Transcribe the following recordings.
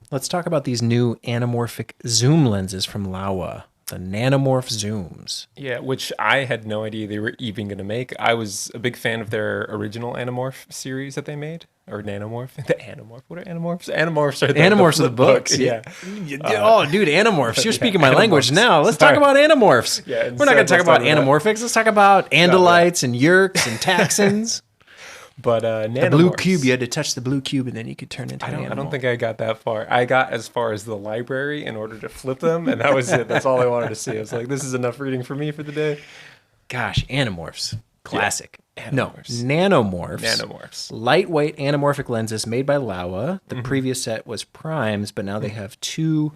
Let's talk about these new anamorphic zoom lenses from Laowa, the Nanomorph zooms. Yeah, which I had no idea they were even going to make. I was a big fan of their original Nanomorph series that they made, or Nanomorph. The Nanomorph. What are Animorphs? Animorphs are the Animorphs are the flip book. books. Yeah. Oh, dude, Animorphs. You're Yeah, speaking my language Animorphs. now. Let's talk Sorry. about Animorphs. Yeah, We're not going to talk about anamorphics. Let's talk about andalites and yerks and taxons. But The blue Nanomorphs. cube, you had to touch the blue cube and then you could turn into an I animal. don't think I got that far. I got as far as the library in order to flip them, and that was it. That's all I wanted to see. I was like, this is enough reading for me for the day. Gosh, Animorphs. Classic. Yeah, No, Animorphs. Nanomorphs. Nanomorphs. Lightweight anamorphic lenses made by Laowa. The previous set was primes, but now they have two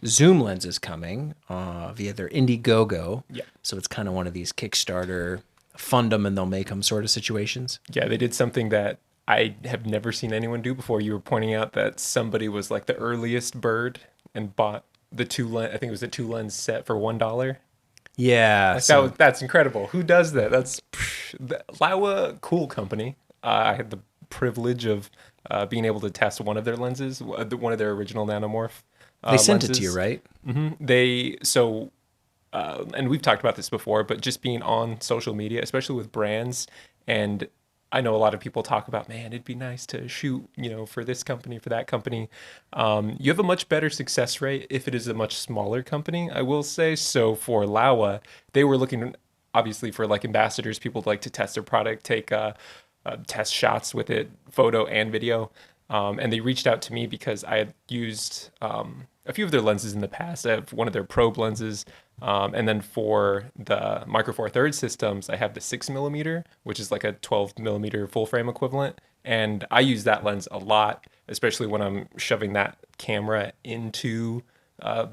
zoom lenses coming via their Indiegogo. Yeah. So it's kind of one of these Kickstarter fund them and they'll make them sort of situations. Yeah, they did something that I have never seen anyone do before. You were pointing out that somebody was like the earliest bird and bought the I think it was a 2 lens set for $1. Yeah. Like so that's incredible. Who does that? Laowa, cool company. I had the privilege of being able to test one of their lenses, one of their original Nanomorph. they sent lenses. it to you, right? And we've talked about this before, but just being on social media, especially with brands, and I know a lot of people talk about, man, it'd be nice to shoot, for this company, for that company. You have a much better success rate if it is a much smaller company, I will say. So for Laowa, they were looking obviously for like ambassadors, people like to test their product, take test shots with it, photo and video. And they reached out to me because I had used a few of their lenses in the past. I have one of their probe lenses. And then for the Micro Four Thirds systems, I have the 6mm, which is like a 12mm full frame equivalent. And I use that lens a lot, especially when I'm shoving that camera into, I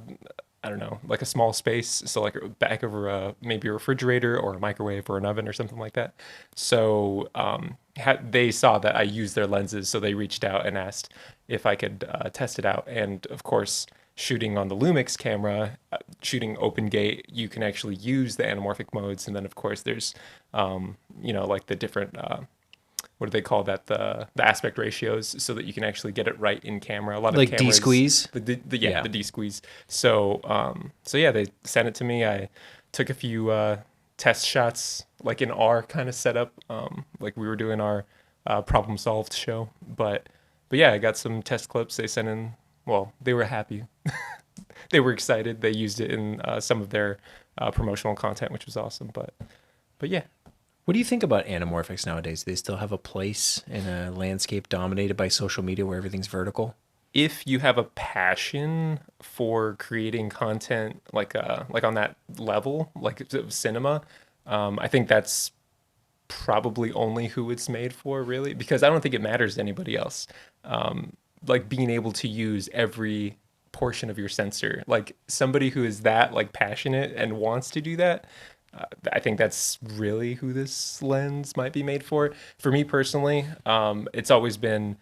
don't know, like a small space. So like back over maybe a refrigerator or a microwave or an oven or something like that. So they saw that I used their lenses, so they reached out and asked if I could test it out. And of course, shooting on the Lumix camera, shooting open gate, you can actually use the anamorphic modes. And then of course there's, like the different, what do they call that? The aspect ratios, so that you can actually get it right in camera. A lot of Like cameras, D-squeeze? the D-squeeze. So yeah, they sent it to me. I took a few test shots, like in our kind of setup, like we were doing our problem solved show. But yeah, I got some test clips. They sent in. Well, they were happy. They were excited. They used it in some of their promotional content, which was awesome. But yeah. What do you think about anamorphics nowadays? Do they still have a place in a landscape dominated by social media where everything's vertical? If you have a passion for creating content like on that level, like cinema, I think that's probably only who it's made for, really, because I don't think it matters to anybody else. Like being able to use every portion of your sensor, like somebody who is that like passionate and wants to do that. I think that's really who this lens might be made for. For me personally, it's always been,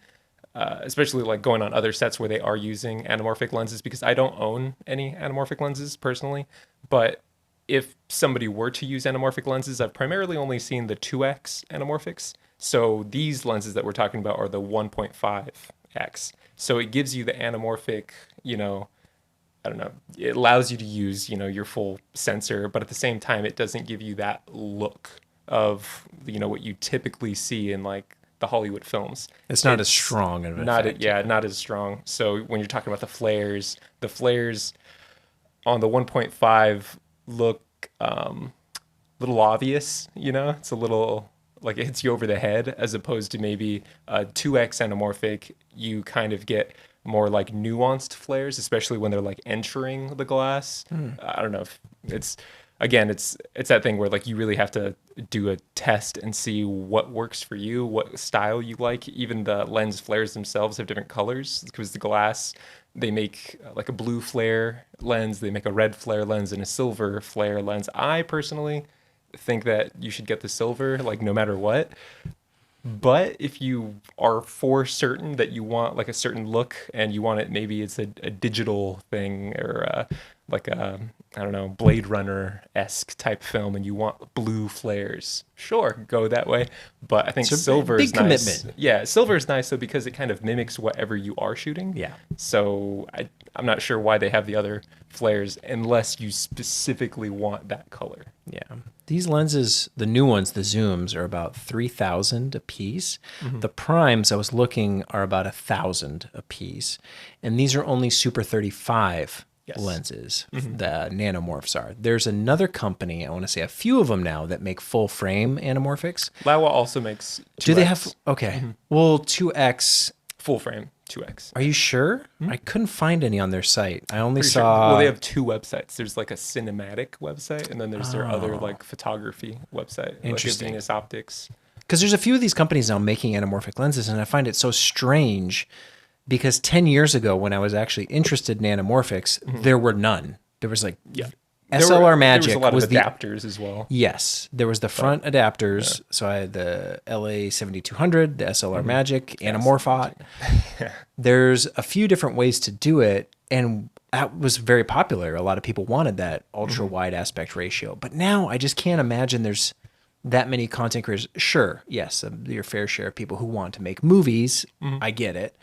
especially like going on other sets where they are using anamorphic lenses, because I don't own any anamorphic lenses personally. But if somebody were to use anamorphic lenses, I've primarily only seen the 2x anamorphics. So these lenses that we're talking about are the 1.5x. So it gives you the anamorphic, I don't know, it allows you to use, your full sensor, but at the same time, it doesn't give you that look of, what you typically see in like the Hollywood films. It's not as strong of an effect. Not as strong. So when you're talking about the flares on the 1.5 look a little obvious, it's a little like it hits you over the head, as opposed to maybe a 2x anamorphic, you kind of get more like nuanced flares, especially when they're like entering the glass. I don't know if it's that thing where like you really have to do a test and see what works for you, what style you like. Even the lens flares themselves have different colors, because the glass, they make like a blue flare lens, they make a red flare lens, and a silver flare lens. I personally think that you should get the silver, like no matter what. But if you are for certain that you want like a certain look and you want it, maybe it's a digital thing, or like a I don't know, Blade Runner-esque type film and you want blue flares, sure, go that way. But I think So silver big is nice. commitment. Yeah, silver is nice, so because it kind of mimics whatever you are shooting. Yeah. So I'm not sure why they have the other flares unless you specifically want that color. Yeah. These lenses, the new ones, the zooms, are about 3,000 a piece. The primes, I was looking, are about 1,000 a piece. And these are only Super 35 Yes. lenses, the Nanomorphs are. There's another company, I want to say a few of them now, that make full frame anamorphics. Laowa also makes 2X. Do they have, okay. Well, 2X, full frame 2X? are you sure? I couldn't find any on their site. I only Pretty sure. saw. Well, they have two websites. There's like a cinematic website, and then there's their other like photography website, Interesting. like Venus Optics. Because there's a few of these companies now making anamorphic lenses, and I find it so strange because 10 years ago, when I was actually interested in anamorphics, there were none. There was like Yeah. SLR Magic There was a lot was of the adapters as well. yes. There was the front adapters. So I had the LA 7200, the SLR Magic, Anamorphot. There's a few different ways to do it, and that was very popular. A lot of people wanted that ultra wide aspect ratio, but now I just can't imagine there's that many content creators. Sure, yes, your fair share of people who want to make movies. I get it.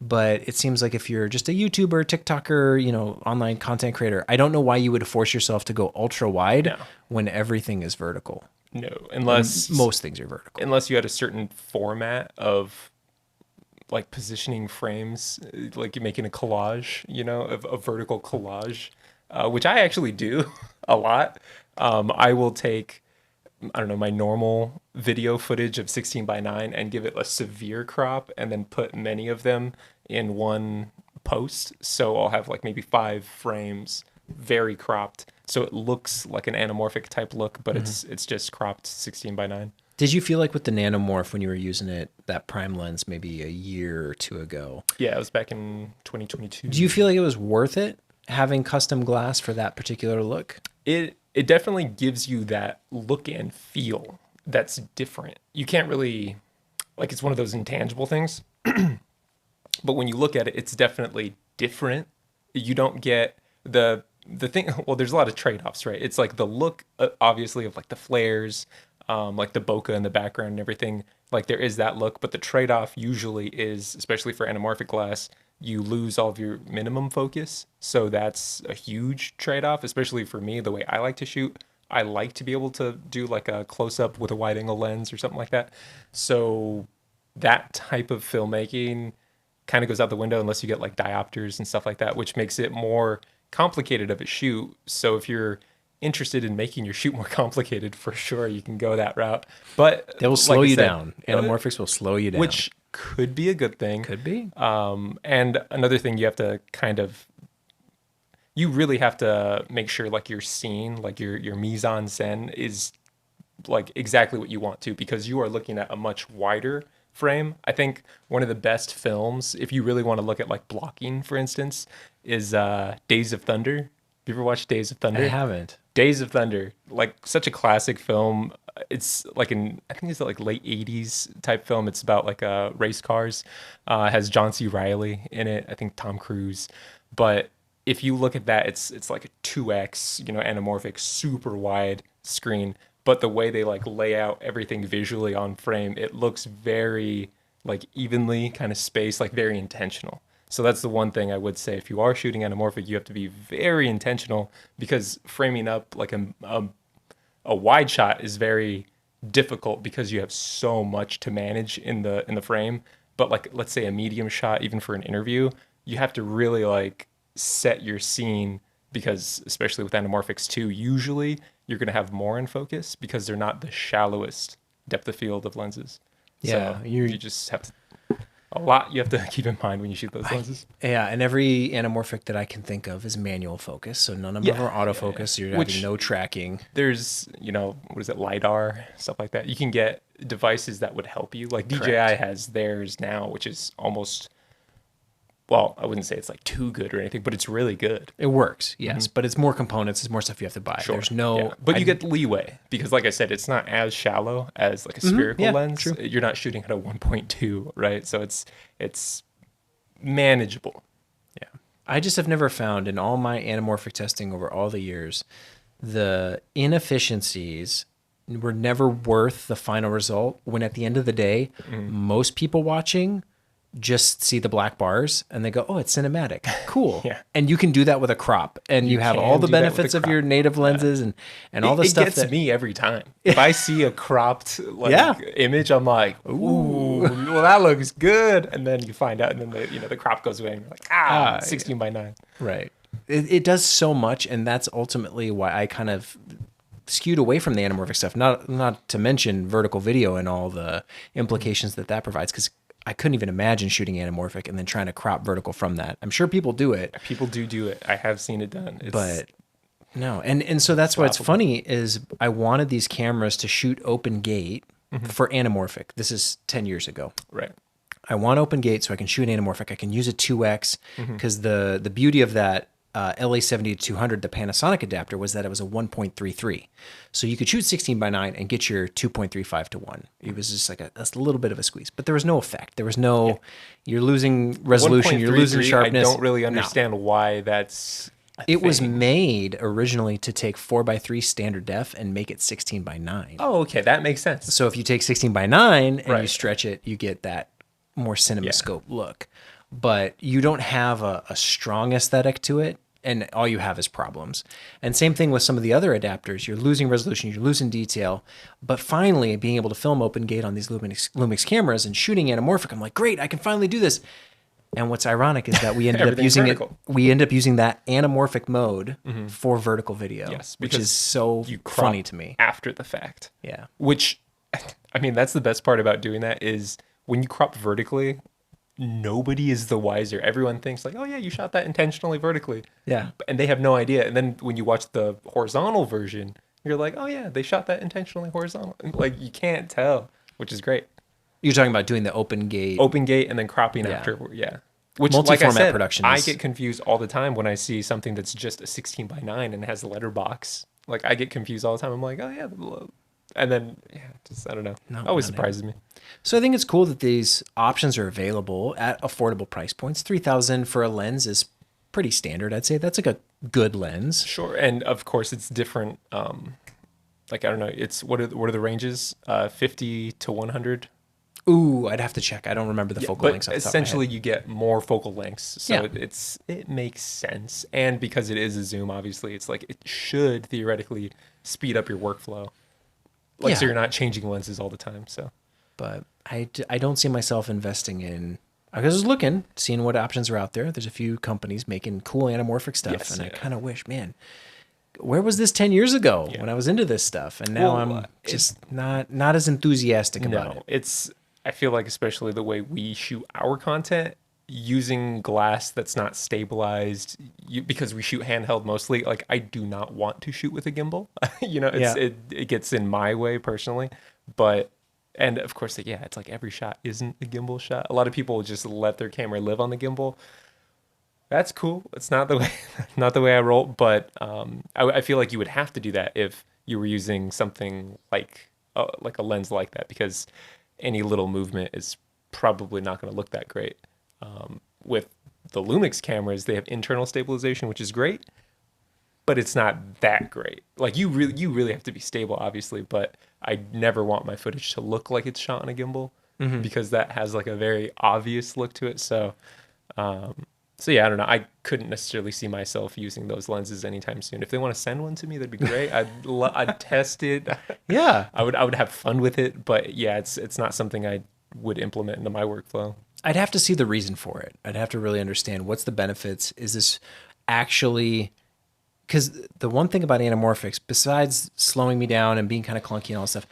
But it seems like if you're just a YouTuber, TikToker, online content creator, I don't know why you would force yourself to go ultra wide when everything is vertical. No, unless Most things are vertical. unless you had a certain format of like positioning frames, like you're making a collage, of a vertical collage, which I actually do a lot. I will take, I don't know, my normal video footage of 16:9 and give it a severe crop and then put many of them in one post. So I'll have like maybe 5 frames very cropped. So it looks like an anamorphic type look, but it's just cropped 16:9. Did you feel like with the Nanomorph when you were using it, that prime lens maybe a year or two ago, Yeah, it was back in 2022. do you feel like it was worth it having custom glass for that particular look? It definitely gives you that look and feel that's different. You can't really, like, it's one of those intangible things. But when you look at it, it's definitely different. You don't get the thing. Well, there's a lot of trade-offs, right? It's like the look, obviously, of like the flares, like the bokeh in the background and everything. Like there is that look, but the trade-off usually is, especially for anamorphic glass, you lose all of your minimum focus. So that's a huge trade-off, especially for me, the way I like to shoot. I like to be able to do like a close-up with a wide-angle lens or something like that. So that type of filmmaking kind of goes out the window unless you get like diopters and stuff like that, which makes it more complicated of a shoot. So if you're interested in making your shoot more complicated, for sure you can go that route. But They will slow like I you said, down. Anamorphics will slow you down. which could be a good thing. could be. And another thing you have to you really have to make sure like your scene, like your mise en scène is like exactly what you want to, because you are looking at a much wider frame. I think one of the best films, if you really want to look at like blocking, for instance, is Days of Thunder. Have you ever watched Days of Thunder? I haven't. Days of Thunder, like such a classic film. It's like I think it's like late 80s type film. It's about like race cars. It has John C. Reilly in it. I think Tom Cruise. But if you look at that, it's like a 2X, anamorphic, super wide screen. But the way they like lay out everything visually on frame, it looks very like evenly kind of spaced, like very intentional. So that's the one thing I would say. If you are shooting anamorphic, you have to be very intentional, because framing up like a wide shot is very difficult because you have so much to manage in the frame. But like, let's say a medium shot, even for an interview, you have to really like set your scene, because especially with anamorphics too, usually you're going to have more in focus because they're not the shallowest depth of field of lenses. Yeah, so you just have to, a lot you have to keep in mind when you shoot those lenses. Yeah, and every anamorphic that I can think of is manual focus, so none of them are autofocus. You're having no tracking. There's, what is it, LiDAR, stuff like that. You can get devices that would help you. Like DJI has theirs now, which is almost, well, I wouldn't say it's like too good or anything, but it's really good. It works, yes, but it's more components, it's more stuff you have to buy. Sure. There's no... But you get leeway, because like I said, it's not as shallow as like a spherical lens. True. You're not shooting at a 1.2, right? So it's manageable. Yeah. I just have never found in all my anamorphic testing over all the years, the inefficiencies were never worth the final result when at the end of the day, most people watching just see the black bars and they go, oh, it's cinematic. Cool. Yeah. And you can do that with a crop and you have all the do that with benefits a of crop. your native lenses and all the stuff It gets that me every time. If I see a cropped Yeah. image, I'm like, ooh, well, that looks good. And then you find out, and then the crop goes away, and you're like, 16 by 9. Right. It does so much, and that's ultimately why I kind of skewed away from the anamorphic stuff. Not to mention vertical video and all the implications that provides, because I couldn't even imagine shooting anamorphic and then trying to crop vertical from that. I'm sure people do it. People do it. I have seen it done. But no, and so that's why it's funny is I wanted these cameras to shoot open gate for anamorphic. This is 10 years ago. Right. I want open gate so I can shoot anamorphic. I can use a 2x because the beauty of that LA7200, the Panasonic adapter, was that it was a 1.33. So you could shoot 16 by 9 and get your 2.35 to 1. It was just like a little bit of a squeeze, but there was no effect. There was no, you're losing resolution, you're losing 1.33, sharpness. I don't really understand why that's It was made originally to take 4:3 standard def and make it 16 by 9. Oh, okay. That makes sense. So if you take 16 by 9 and you Right. stretch it, you get that more cinemascope look. But you don't have a strong aesthetic to it, and all you have is problems. And same thing with some of the other adapters. You're losing resolution, you're losing detail. But finally, being able to film open gate on these Lumix cameras and shooting anamorphic, I'm like, great, I can finally do this. And what's ironic is that we ended up Everything's using vertical. We end up using that anamorphic mode for vertical video, Yes, which because is so you crop funny to me. after the fact. Yeah. Which, I mean, that's the best part about doing that is when you crop vertically, nobody is the wiser. Everyone thinks like, oh yeah, you shot that intentionally vertically. Yeah. And they have no idea. And then when you watch the horizontal version, you're like, oh yeah, they shot that intentionally horizontal. Like you can't tell, which is great. You're talking about doing the open gate. Open gate and then cropping Yeah. after. Yeah. Which, like I Multi-format said, production I is- get confused all the time when I see something that's just a 16 by 9 and has a letterbox. Like I get confused all the time. I'm like, oh yeah, and then just I don't know. No, Always not surprises me. So I think it's cool that these options are available at affordable price points. $3,000 for a lens is pretty standard. I'd say that's like a good lens. Sure, and of course it's different. Like I don't know, it's what are the ranges? 50 to 100. Ooh, I'd have to check. I don't remember the focal But lengths. Off the top of my essentially, head. you get more focal lengths, so Yeah. it makes sense. And because it is a zoom, obviously, it's like it should theoretically speed up your workflow. Like so, Yeah. you're not changing lenses all the time. So But I don't see myself investing in. I was looking, seeing what options are out there. There's a few companies making cool anamorphic stuff, Yes, and I yeah. kind of wish, man, where was this 10 years ago when I was into this stuff? And now Well, I'm just not as enthusiastic about no, it. I feel like especially the way we shoot our content, using glass that's not stabilized, because we shoot handheld mostly. Like I do not want to shoot with a gimbal. Yeah. It gets in my way personally, but. And of course, it's like every shot isn't a gimbal shot. A lot of people just let their camera live on the gimbal. That's cool. It's not the way, not the way I roll. But I feel like you would have to do that if you were using something like a lens like that, because any little movement is probably not going to look that great. With the Lumix cameras, they have internal stabilization, which is great, but it's not that great. Like you really have to be stable, obviously, but I never want my footage to look like it's shot on a gimbal because that has like a very obvious look to it. So yeah, I don't know. I couldn't necessarily see myself using those lenses anytime soon. If they want to send one to me, that'd be great. I'd test it. Yeah. I would have fun with it, but yeah, it's not something I would implement into my workflow. I'd have to see the reason for it. I'd have to really understand what's the benefits. Is this actually, because the one thing about anamorphics, besides slowing me down and being kind of clunky and all that stuff,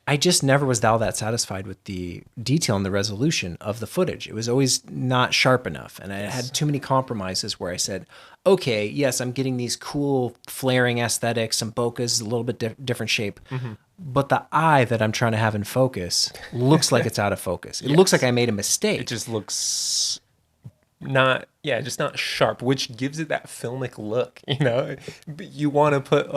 I just never was all that satisfied with the detail and the resolution of the footage. It was always not sharp enough. And I had too many compromises where I said, okay, yes, I'm getting these cool flaring aesthetics, some bokehs, a little bit different shape. But the eye that I'm trying to have in focus looks like it's out of focus. It looks like I made a mistake. It just looks just not sharp, which gives it that filmic look, you know. But you want to put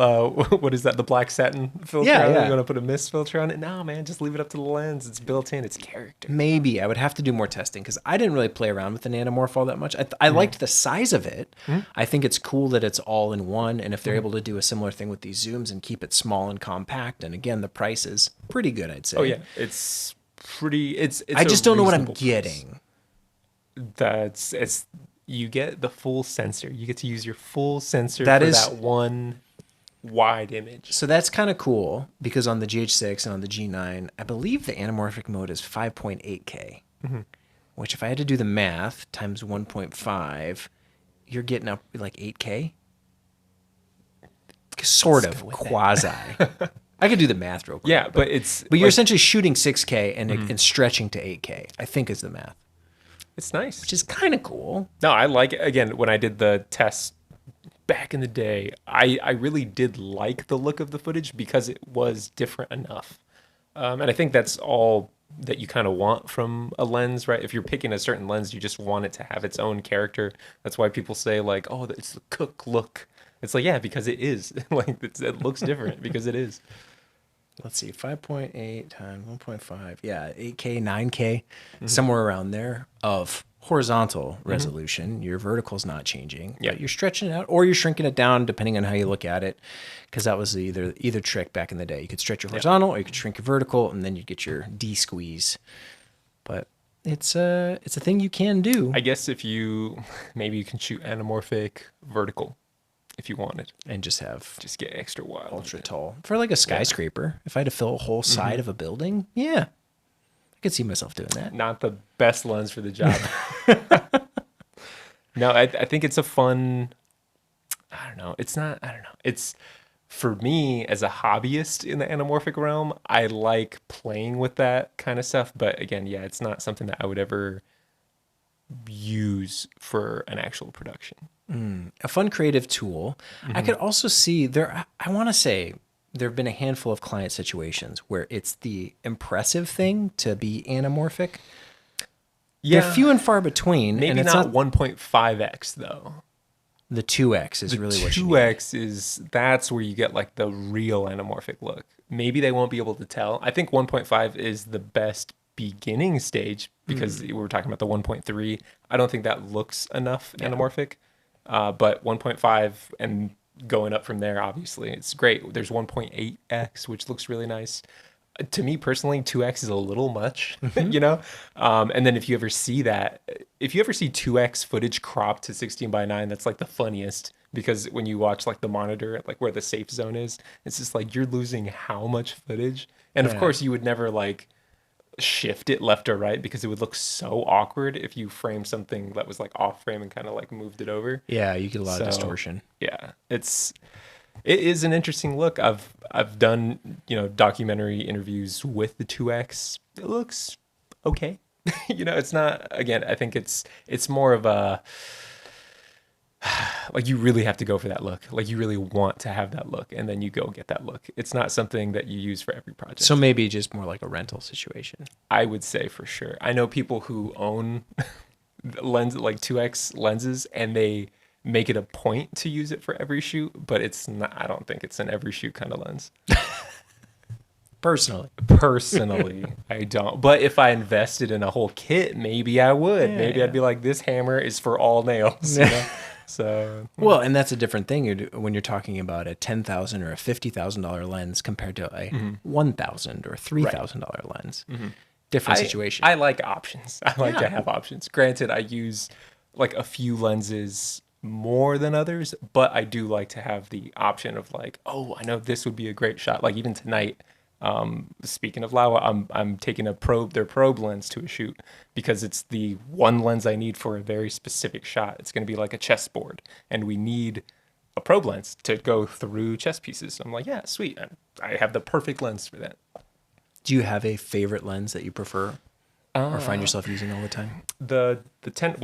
what is that, the black satin filter Yeah, on it? yeah. You want to put a mist filter on it? No, man, just leave it up to the lens. It's built in, it's character. Maybe I would have to do more testing because I didn't really play around with the Nanomorph all that much. I liked the size of it. I think it's cool that it's all in one. And if they're able to do a similar thing with these zooms and keep it small and compact, and again, the price is pretty good, I'd say. Oh yeah, it's pretty. It's I just don't know what I'm reasonable price. getting. It's you get the full sensor. You get to use your full sensor That for is- that one wide image. So that's kind of cool because on the GH6 and on the G9, I believe the anamorphic mode is 5.8K, which if I had to do the math times 1.5, you're getting up like 8K. Sort of, quasi. I could do the math real quick. Yeah, but it's But you're like, essentially shooting 6K and stretching to 8K, I think is the math, it's nice. which is kind of cool. No, I like it. Again, when I did the tests back in the day, I really did like the look of the footage because it was different enough. And I think that's all that you kind of want from a lens, right? If you're picking a certain lens, you just want it to have its own character. That's why people say like, oh, it's the Cook look. It's like, yeah, because it is. Like it looks different because it is. Let's see, 5.8 times 1.5. Yeah, 8K, 9K, somewhere around there of horizontal resolution. Your vertical's not changing. Yeah. But you're stretching it out or you're shrinking it down depending on how you look at it. Because that was the either trick back in the day. You could stretch your horizontal or you could shrink your vertical and then you'd get your D-squeeze. But it's a thing you can do. I guess if you maybe you can shoot anamorphic vertical if you wanted. And just have Just get extra wild. ultra tall. For like a skyscraper, if I had to fill a whole side of a building, yeah. I could see myself doing that. Not the best lens for the job. No, I think it's a fun. I don't know. It's not. I don't know. It's for me as a hobbyist in the anamorphic realm. I like playing with that kind of stuff. But again, yeah, it's not something that I would ever use for an actual production. A fun creative tool. I could also see there, I want to say there have been a handful of client situations where it's the impressive thing to be anamorphic. Yeah, They're few and far between. maybe and it's not 1.5x though. the 2X is really what you need. 2x is that's where you get like the real anamorphic look. Maybe they won't be able to tell. I think 1.5 is the best beginning stage because we were talking about the 1.3. I don't think that looks enough anamorphic. But 1.5 and going up from there, obviously, it's great. There's 1.8x, which looks really nice. To me personally, 2x is a little much, you know? And then if you ever see 2x footage cropped to 16:9, that's like the funniest because when you watch like the monitor, like where the safe zone is, it's just like you're losing how much footage. And of Yeah. course, you would never like shift it left or right because it would look so awkward if you framed something that was like off frame and kind of like moved it over. Yeah, you get a lot of So, distortion. Yeah, it is an interesting look. I've done, documentary interviews with the 2X. It looks okay. It's not, again, I think it's more of a like you really have to go for that look. Like you really want to have that look and then you go get that look. It's not something that you use for every project. So maybe just more like a rental situation. I would say for sure. I know people who own lens like 2X lenses and they make it a point to use it for every shoot, but it's not, I don't think it's an every shoot kind of lens. Personally, I don't. But if I invested in a whole kit, maybe I would. Yeah, maybe yeah. I'd be like, this hammer is for all nails. You know? So Well, and that's a different thing when you're talking about a $10,000 or a $50,000 lens compared to a $1,000 or $3,000 lens. Different situation. I like options. I like to Yeah. have options. Granted, I use like a few lenses more than others, but I do like to have the option of like, oh, I know this would be a great shot. Like even tonight, speaking of Laowa, I'm taking their probe lens to a shoot because it's the one lens I need for a very specific shot. It's going to be like a chessboard, and we need a probe lens to go through chess pieces. So I'm like, yeah, sweet. I have the perfect lens for that. Do you have a favorite lens that you prefer or find yourself using all the time? The 10,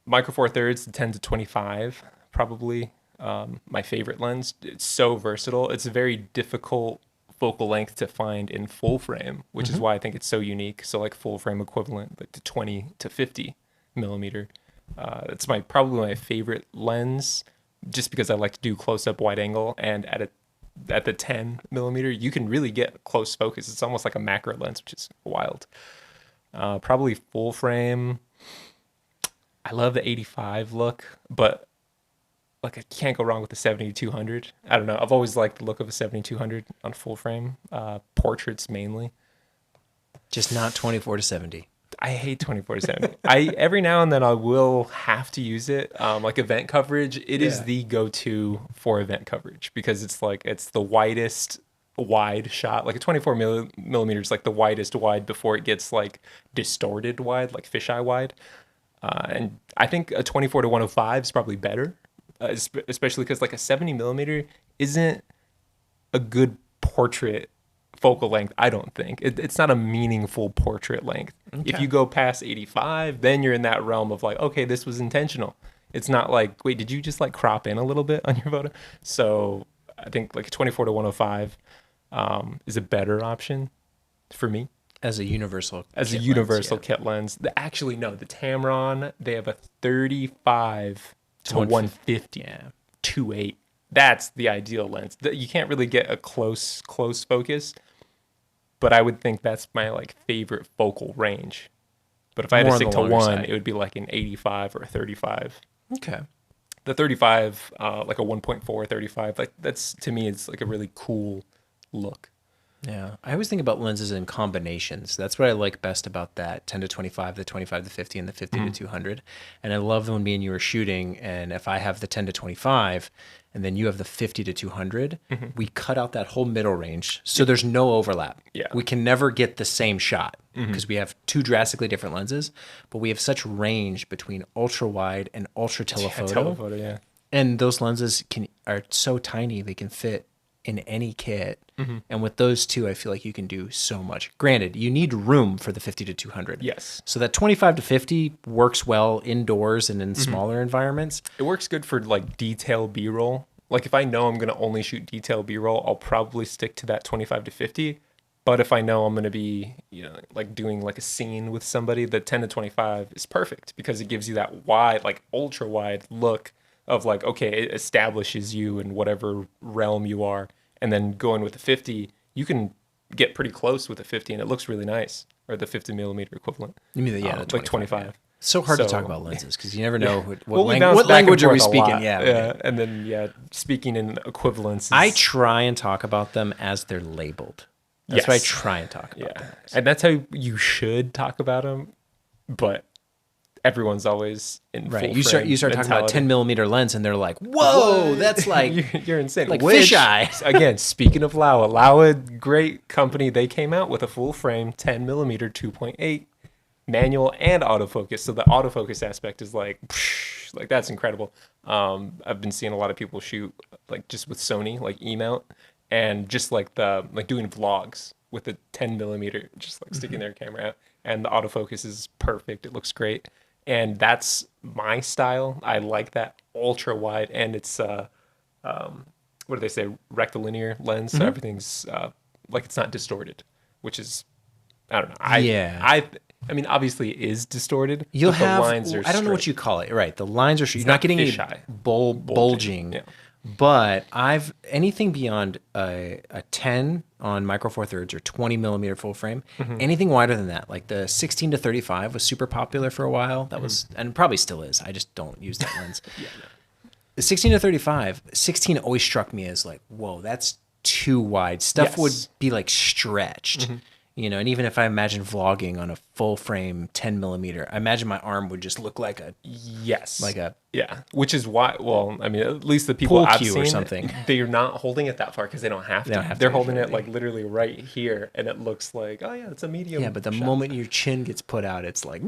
micro four thirds, the 10 to 25, probably my favorite lens. It's so versatile. It's a very difficult focal length to find in full frame, which is why I think it's so unique. So like full frame equivalent, like to 20 to 50 millimeter. It's probably my favorite lens, just because I like to do close up wide angle, and at the 10 millimeter, you can really get close focus. It's almost like a macro lens, which is wild. Probably full frame. I love the 85 look, but like I can't go wrong with the 7200. I don't know. I've always liked the look of a 7200 on full frame. Portraits mainly. Just not 24 to 70. I hate 24/7. I every now and then I will have to use it. Like event coverage, it is the go-to for event coverage, because it's the widest wide shot. Like a 24 millimeter is like the widest wide before it gets like distorted wide, like fisheye wide. And I think a 24 to 105 is probably better, especially because like a 70 millimeter isn't a good portrait focal length. I don't think it's not a meaningful portrait length. Okay. If you go past 85, then you're in that realm of like, okay, this was intentional. It's not like, wait, did you just like crop in a little bit on your photo? So I think like a 24 to 105 is a better option for me As a universal kit lens. Actually, no, the Tamron, they have a 35 to 150 2.8. That's the ideal lens. You can't really get a close focus, but I would think that's my like favorite focal range. But if I had to stick to one, it would be like an 85 or a 35. Okay. The 35, like a 1.4 35, like that's, to me, it's like a really cool look. Yeah, I always think about lenses in combinations. That's what I like best about that 10 to 25, the 25 to 50, and the 50 to 200. And I love when me and you are shooting, and if I have the 10 to 25, and then you have the 50 to 200, we cut out that whole middle range, so there's no overlap. Yeah. We can never get the same shot because we have two drastically different lenses, but we have such range between ultra wide and ultra telephoto. Telephoto, yeah. And those lenses are so tiny, they can fit in any kit. And with those two, I feel like you can do so much. Granted, you need room for the 50 to 200. Yes. So that 25 to 50 works well indoors and in smaller environments. It works good for like detail B-roll. Like if I know I'm going to only shoot detail B-roll, I'll probably stick to that 25 to 50. But if I know I'm going to be, like doing like a scene with somebody, the 10 to 25 is perfect, because it gives you that wide, like ultra wide look of like, okay, it establishes you in whatever realm you are. And then going with the 50, you can get pretty close with the 50 and it looks really nice, or the 50 millimeter equivalent. You mean the 25, like 25. Yeah. So hard to talk about lenses because you never know what what language are we speaking. Yeah. And then, speaking in equivalents. I try and talk about them as they're labeled. That's what I try and talk about. Yeah. And that's how you should talk about them. But everyone's always in full You start mentality. talking about 10 millimeter lens, and they're like, "Whoa, that's like you're insane." like fisheye. Again, speaking of Laowa, great company. They came out with a full frame 10 millimeter 2.8 manual and autofocus. So the autofocus aspect is like that's incredible. I've been seeing a lot of people shoot like just with Sony, like E-mount, and just like doing vlogs with the 10 millimeter, just like sticking their camera out, and the autofocus is perfect. It looks great. And that's my style. I like that ultra wide, and it's what do they say, rectilinear lens, so everything's like it's not distorted, which is, I don't know. I mean, obviously it is distorted. You'll but have, the lines are I don't know what you call it. Right, the lines are. You're not getting any bulging. Yeah. But anything beyond a 10 on micro four thirds or 20 millimeter full frame, anything wider than that, like the 16 to 35 was super popular for a while. That was, and probably still is. I just don't use that lens. The 16 to 35, 16 always struck me as like, whoa, that's too wide. Stuff would be like stretched. And even if I imagine vlogging on a full frame 10 millimeter, I imagine my arm would just look like which is why, well, I mean, at least the people I've seen, or something. They're not holding it that far because they don't have to. They're holding it like literally right here, and it looks like, oh yeah, it's a medium. Yeah, but the shot. moment your chin gets put out, it's like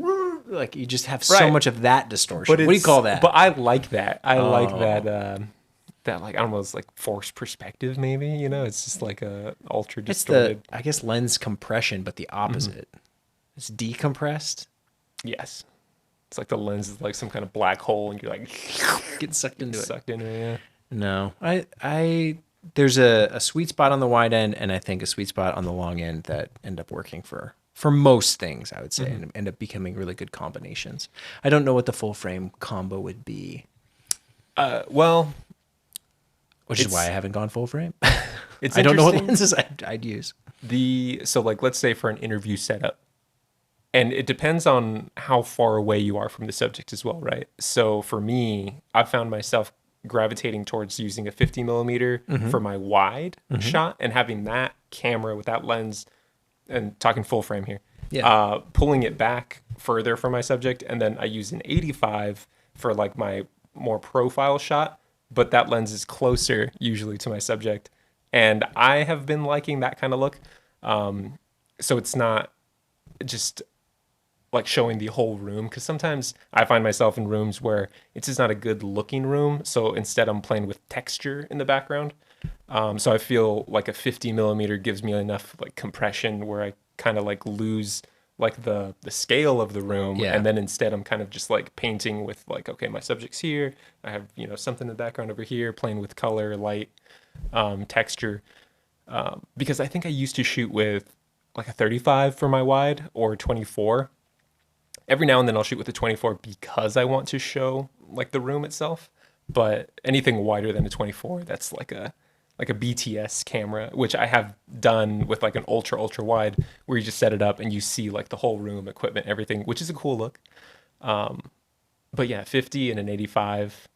you just have so much of that distortion. What do you call that? But I like that. I like that. That like almost like forced perspective, maybe, it's just like a ultra distorted. It's I guess lens compression, but the opposite. It's decompressed. Yes, it's like the lens is like some kind of black hole, and you're like get sucked into it. Yeah. No, there's a sweet spot on the wide end, and I think a sweet spot on the long end that end up working for for most things, I would say, and end up becoming really good combinations. I don't know what the full frame combo would be. Well, Which is why I haven't gone full frame. it's I don't know what interesting. lenses I'd use. So like, let's say for an interview setup, and it depends on how far away you are from the subject as well, right? So for me, I found myself gravitating towards using a 50 millimeter for my wide shot and having that camera with that lens, and talking full frame here, pulling it back further from my subject. And then I use an 85 for like my more profile shot, but that lens is closer usually to my subject. And I have been liking that kind of look. So it's not just like showing the whole room, because sometimes I find myself in rooms where it's just not a good looking room. So instead I'm playing with texture in the background. So I feel like a 50 millimeter gives me enough like compression where I kind of like lose like the scale of the room. Yeah. And then instead I'm kind of just like painting with like, okay, my subject's here. I have, something in the background over here, playing with color, light, texture. Because I think I used to shoot with like a 35 for my wide or 24. Every now and then I'll shoot with a 24 because I want to show like the room itself. But anything wider than a 24, that's like a BTS camera, which I have done with like an ultra wide, where you just set it up and you see like the whole room, equipment, everything, which is a cool look. But yeah, 50 and an 85.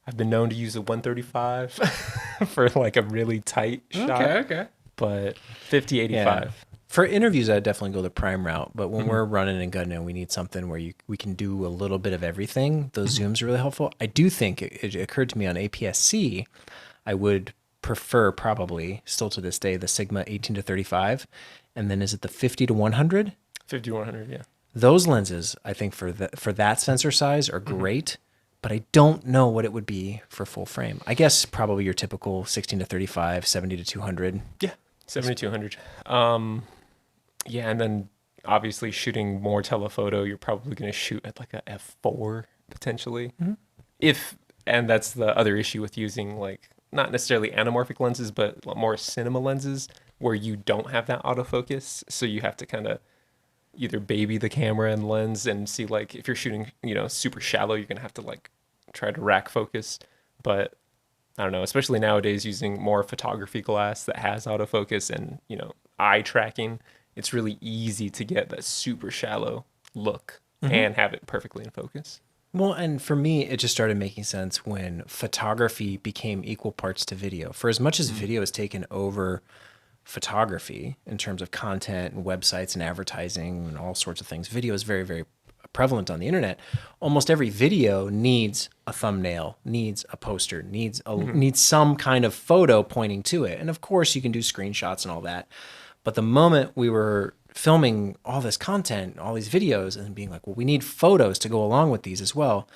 I've been known to use a 135 for like a really tight shot. Okay. But 50, 85. Yeah. For interviews, I'd definitely go the prime route. But when we're running and gunning and we need something where we can do a little bit of everything, those zooms are really helpful. I do think it occurred to me on APS-C, I would prefer probably still to this day the Sigma 18 to 35. And then is it the 50 to 100? 50 to 100, yeah. Those lenses, I think for that sensor size are great. But I don't know what it would be for full frame. I guess probably your typical 16 to 35, 70 to 200. Yeah, 7200. Yeah, and then obviously shooting more telephoto, you're probably going to shoot at like a f4 potentially. And that's the other issue with using like not necessarily anamorphic lenses, but more cinema lenses where you don't have that autofocus. So you have to kind of either baby the camera and lens and see like if you're shooting, super shallow, you're going to have to like try to rack focus. But I don't know, especially nowadays using more photography glass that has autofocus and, eye tracking, it's really easy to get that super shallow look and have it perfectly in focus. Well, and for me, it just started making sense when photography became equal parts to video. For as much as video has taken over photography in terms of content and websites and advertising and all sorts of things, video is very, very prevalent on the internet. Almost every video needs a thumbnail, needs a poster, needs some kind of photo pointing to it. And of course, you can do screenshots and all that. But the moment we were filming all this content, all these videos, and being like, well, we need photos to go along with these as well,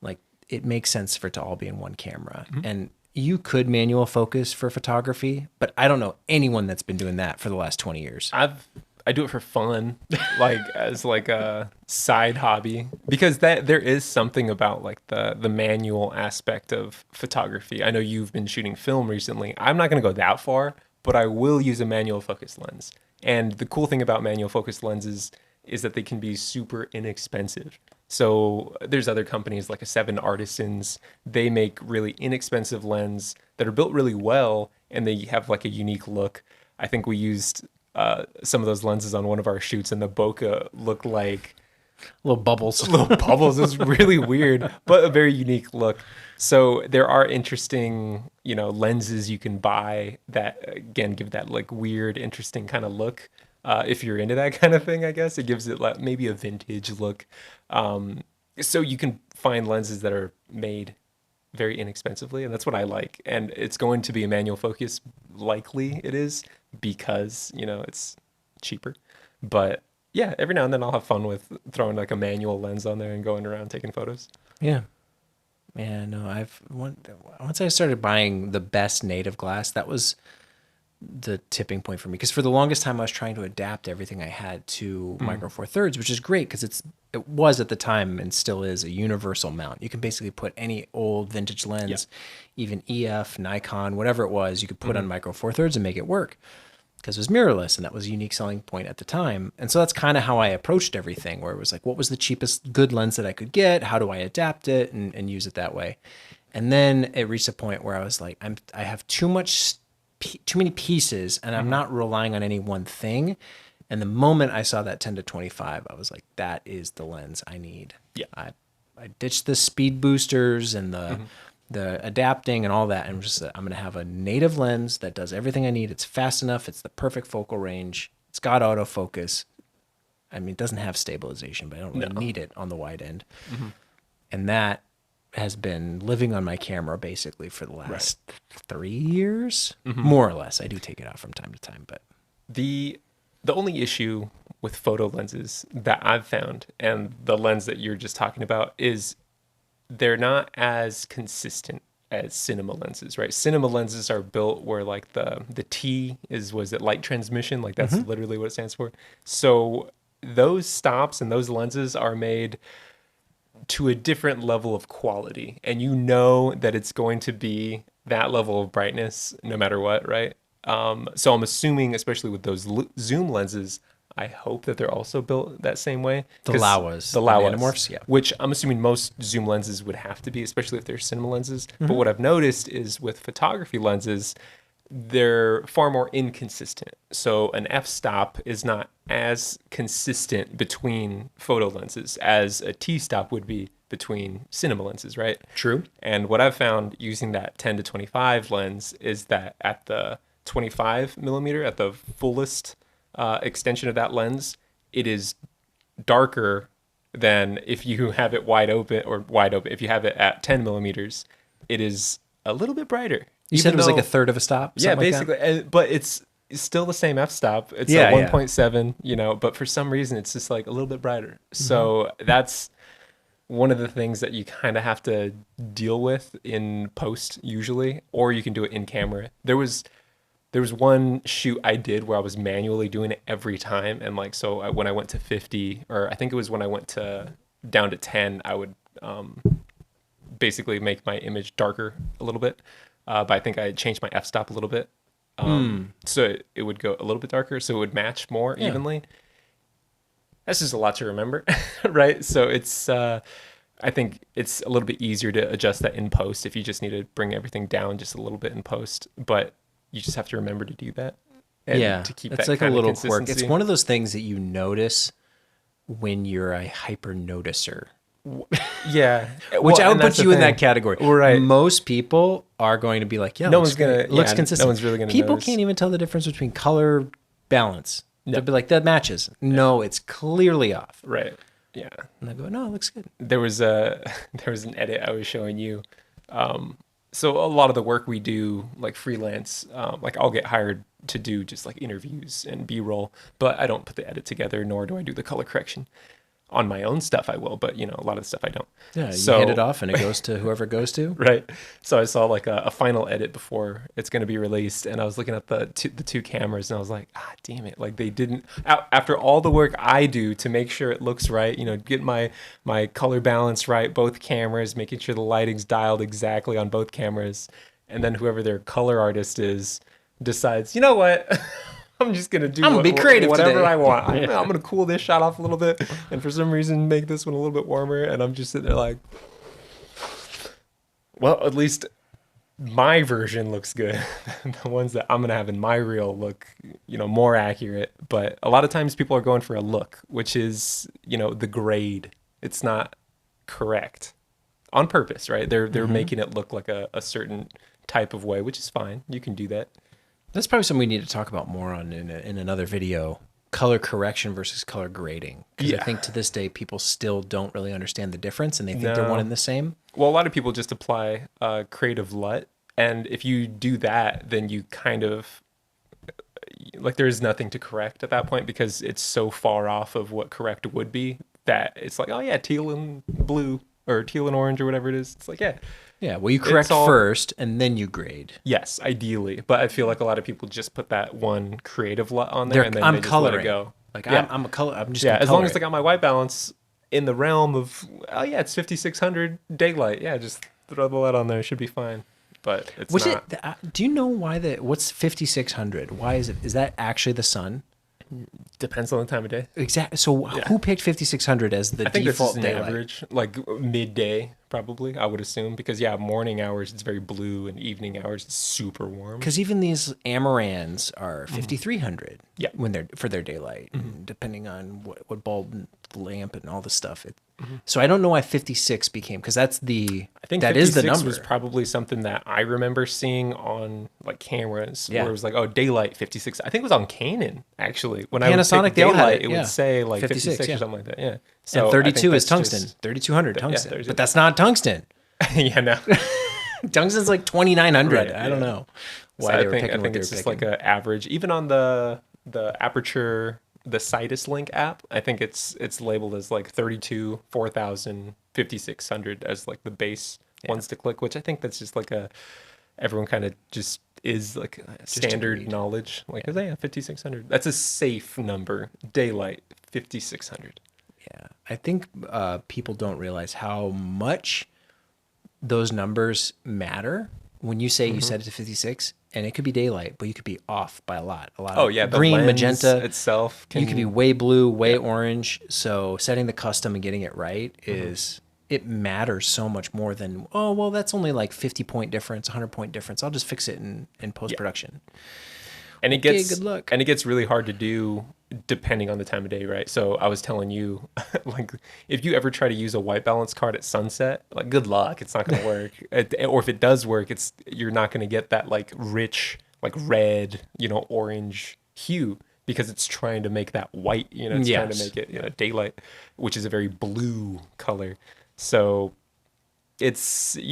like it makes sense for it to all be in one camera. And you could manual focus for photography, but I don't know anyone that's been doing that for the last 20 years. I do it for fun, like as like a side hobby, because there is something about like the manual aspect of photography. I know you've been shooting film recently. I'm not going to go that far, but I will use a manual focus lens. And the cool thing about manual focus lenses is that they can be super inexpensive. So there's other companies like a 7 Artisans. They make really inexpensive lens that are built really well, and they have like a unique look. I think we used some of those lenses on one of our shoots, and the bokeh looked like Little bubbles. little bubbles. It was really weird, but a very unique look. So there are interesting, lenses you can buy that again give that like weird, interesting kind of look. If you're into that kind of thing, I guess it gives it like maybe a vintage look. So you can find lenses that are made very inexpensively, and that's what I like. And it's going to be a manual focus, likely it is, because it's cheaper. But yeah, every now and then I'll have fun with throwing like a manual lens on there and going around taking photos. Yeah. Yeah, no, once I started buying the best native glass, that was the tipping point for me. Because for the longest time, I was trying to adapt everything I had to Micro Four Thirds, which is great because it was at the time and still is a universal mount. You can basically put any old vintage lens, even EF, Nikon, whatever it was, you could put on Micro Four Thirds and make it work. because it was mirrorless, and that was a unique selling point at the time. And so that's kind of how I approached everything, where it was like, what was the cheapest good lens that I could get? How do I adapt it and use it that way? And then it reached a point where I was like, I have too many pieces, and I'm not relying on any one thing. And the moment I saw that 10 to 25, I was like, that is the lens I need. Yeah. I ditched the speed boosters and the adapting and all that, and I'm going to have a native lens that does everything I need. It's fast enough. It's the perfect focal range. It's got autofocus. I mean, it doesn't have stabilization, but I don't really need it on the wide end. And that has been living on my camera basically for the last 3 years, more or less. I do take it out from time to time, but The only issue with photo lenses that I've found, and the lens that you're just talking about, is they're not as consistent as cinema lenses, right? Cinema lenses are built where like the T was it light transmission? Like that's literally what it stands for. So those stops and those lenses are made to a different level of quality, and you know that it's going to be that level of brightness no matter what, right? So I'm assuming, especially with those zoom lenses, I hope that they're also built that same way. the Laowas, Nanomorphs, yeah. Which I'm assuming most zoom lenses would have to be, especially if they're cinema lenses. But what I've noticed is with photography lenses, they're far more inconsistent. So an f-stop is not as consistent between photo lenses as a t-stop would be between cinema lenses, right? True. And what I've found using that 10 to 25 lens is that at the 25 millimeter, at the fullest extension of that lens, it is darker than if you have it wide open. If you have it at 10 millimeters, it is a little bit brighter. You said it was like a third of a stop? Yeah, basically. But it's still the same f-stop. It's a 1.7, but for some reason, it's just like a little bit brighter. So that's one of the things that you kind of have to deal with in post usually, or you can do it in camera. There was one shoot I did where I was manually doing it every time. And like, so when I went to 50, or I think it was when I went down to 10, I would basically make my image darker a little bit. But I think I changed my f-stop a little bit. So it would go a little bit darker, so it would match more evenly. That's just a lot to remember, right? So it's, I think it's a little bit easier to adjust that in post if you just need to bring everything down just a little bit in post. But you just have to remember to do that. And to keep it's that like kind a little of quirk. It's consistency. one of those things that you notice when you're a hyper noticer. Yeah. Which I would and put that's the you in thing. that category. Right. Most people are going to be like, yeah, No looks one's gonna- great. Looks yeah, consistent. no one's really gonna People notice. can't even tell the difference between color balance. No. They'll be like, that matches. No, it's clearly off. Right. Yeah. And I go, no, it looks good. There was an edit I was showing you. So a lot of the work we do, like freelance, like I'll get hired to do just like interviews and B-roll, but I don't put the edit together, nor do I do the color correction. On my own stuff I will, but a lot of the stuff I don't. Yeah, So- you hand it off and it goes to whoever it goes to. Right. So I saw like a final edit before it's going to be released, and I was looking at the two cameras, and I was like, damn it! Like they didn't. After all the work I do to make sure it looks right, get my color balance right, both cameras, making sure the lighting's dialed exactly on both cameras, and then whoever their color artist is decides, you know what? I'm just gonna do. I'm gonna be creative whatever today. I want. I'm gonna cool this shot off a little bit, and for some reason make this one a little bit warmer. And I'm just sitting there like, well, at least my version looks good. The ones that I'm gonna have in my reel look, more accurate. But a lot of times people are going for a look, which is, the grade. It's not correct on purpose, right? They're making it look like a certain type of way, which is fine. You can do that. That's probably something we need to talk about more on in another video. Color correction versus color grading. Because I think to this day, people still don't really understand the difference, and they think they're one and the same. Well, a lot of people just apply creative LUT, and if you do that, then you kind of like there's nothing to correct at that point because it's so far off of what correct would be that it's like, oh yeah, teal and blue or teal and orange or whatever it is. It's like, yeah. Yeah, well, you correct first, and then you grade. Yes, ideally. But I feel like a lot of people just put that one creative LUT on there, and then I'm they just coloring. let it go. Like, Yeah. I'm a color. I'm just Yeah, gonna as long color as I it. got my white balance in the realm of, oh yeah, it's 5600 daylight. Yeah, just throw the LUT on there. It should be fine. but it's Which not. do you know why what's 5600? Why is it? Is that actually the sun? Depends on the time of day. Exactly. So who picked 5600 as the I think this default is an daylight? average, like midday, probably, I would assume. Because, yeah, morning hours, it's very blue, and evening hours, it's super warm. Because even these Amarans are 5300 Yeah. when they're for their daylight, and depending on what bulb and lamp and all the stuff. So I don't know why 56 became, because that's I think that is the 56 number. was probably something that I remember seeing on like cameras Yeah. where it was like, oh, daylight 56. I think it was on Canon actually. When Panasonic, I would pick they all had daylight, it, it yeah. would say like 56, 56, or yeah. something like that. Yeah. And I 32 think is that's tungsten. just- 3200 tungsten. 32. But that's not tungsten. yeah, no. Tungsten's like 2900. Right, I don't yeah. know So why I they were think picking what they were it's just picking. like an average. Even on the Aperture, the Situs Link app, I think it's labeled as like 32, 4000, 5600 as like the base ones to click, which I think that's just like everyone kind of just is like a standard agreed. knowledge. Like, oh, yeah, 5600. That's a safe number. Daylight 5600. Yeah, I think people don't realize how much those numbers matter. When you say you set it to 56, and it could be daylight, but you could be off by a lot. Oh yeah, the green, lens magenta itself. You could be way blue, way orange. So setting the custom and getting it right it matters so much more than, oh, well, that's only like 50-point difference, 100-point difference. I'll just fix it in post production. And it Okay, gets good luck. and it gets really hard to do depending on the time of day, right? So I was telling you, like, if you ever try to use a white balance card at sunset, like, good luck, it's not going to work. Or if it does work, you're not going to get that like rich, like red, orange hue, because it's trying to make that white, it's trying to Yes. make it, daylight, which is a very blue color. So you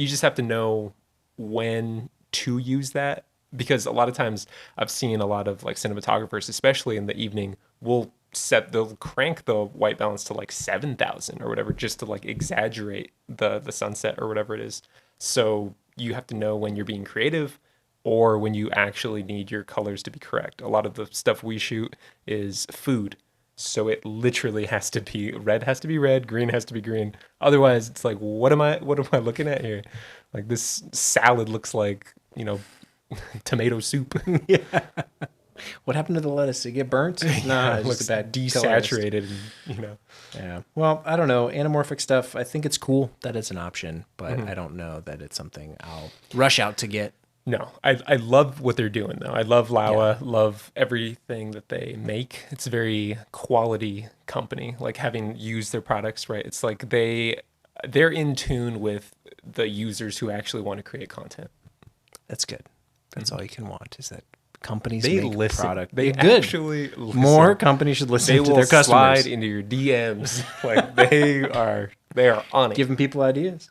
just have to know when to use that, because a lot of times I've seen a lot of like cinematographers, especially in the evening, they'll crank the white balance to like 7,000 or whatever, just to like exaggerate the sunset or whatever it is. So you have to know when you're being creative or when you actually need your colors to be correct. A lot of the stuff we shoot is food. So it literally has to be red, green has to be green. Otherwise, it's like, what am I looking at here? Like, this salad looks like, tomato soup. What happened to the lettuce? Did it get burnt? No, It it's looks just a bad desaturated. Yeah. Well, I don't know. Anamorphic stuff, I think it's cool that it's an option, but I don't know that it's something I'll rush out to get. No, I love what they're doing though. I love Laowa, love everything that they make. It's a very quality company. Like, having used their products, right? It's like they're in tune with the users who actually want to create content. That's good. That's all you can want, is that companies They make listen. product. They good. actually listen. More companies should listen They to will their customers. slide into your DMs. Like, they are on it. Giving people ideas.